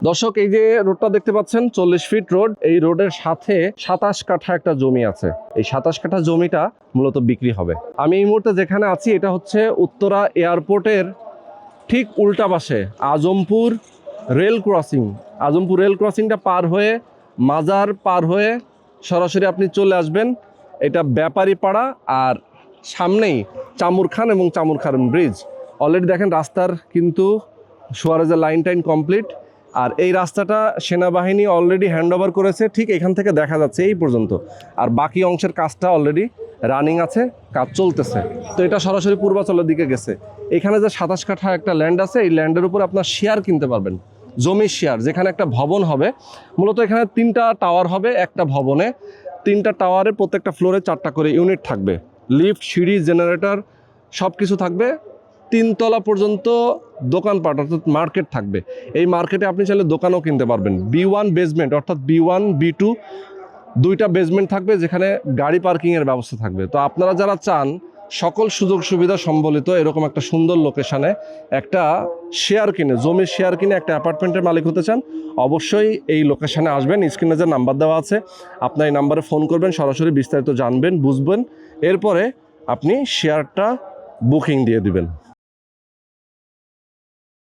দর্শক, এই যে রোডটা দেখতে পাচ্ছেন 40 ফিট রোড, এই রোডের সাথে 27 কাঠা একটা জমি আছে। এই 27 কাঠা জমিটা মূলত বিক্রি হবে। আমি এই মুহূর্তে যেখানে আছি এটা হচ্ছে উত্তরা এয়ারপোর্টের ঠিক উল্টা পাশে Azampur rail crossing. Azampur rail ক্রসিংটা পার হয়ে মাজার পার হয়ে সরাসরি আপনি চলে আসবেন এটা ব্যাপারী পাড়া, আর সামনেই চামুর খান এবং চামুর খান ব্রিজ। অলরেডি দেখেন রাস্তার কিন্তু সুয়ারেজের লাইন টাইন কমপ্লিট, আর এই রাস্তাটা সেনাবাহিনী অলরেডি হ্যান্ড ওভার করেছে, ঠিক এখান থেকে দেখা যাচ্ছে এই পর্যন্ত। আর বাকি অংশের কাজটা অলরেডি রানিং আছে, কাজ চলতেছে। তো এটা সরাসরি পূর্বাচলের দিকে গেছে। এখানে যে 27 কাঠা একটা ল্যান্ড আছে, এই ল্যান্ডের উপর আপনার শেয়ার কিনতে পারবেন, জমির শেয়ার, যেখানে একটা ভবন হবে। মূলত এখানে 3টা টাওয়ার হবে একটা ভবনে। 3টা টাওয়ারে প্রত্যেকটা ফ্লোরে 4টা করে ইউনিট থাকবে, লিফট, সিঁড়ি, জেনারেটর সব কিছু থাকবে। 3 তলা পর্যন্ত দোকানপাট অর্থাৎ মার্কেট থাকবে। এই মার্কেটে আপনি চাইলে দোকানও কিনতে পারবেন। B1 বেসমেন্ট অর্থাৎ B1 B2 2টা বেসমেন্ট থাকবে, যেখানে গাড়ি পার্কিংয়ের ব্যবস্থা থাকবে। তো আপনারা যারা চান সকল সুযোগ সুবিধা সম্বলিত এরকম একটা সুন্দর লোকেশানে একটা শেয়ার কিনে, জমির শেয়ার কিনে একটা অ্যাপার্টমেন্টের মালিক হতে চান, অবশ্যই এই লোকেশানে আসবেন। স্ক্রিনে যে নাম্বার দেওয়া আছে আপনার এই নাম্বারে ফোন করবেন, সরাসরি বিস্তারিত জানবেন, বুঝবেন, এরপরে আপনি শেয়ারটা বুকিং দিয়ে দিবেন।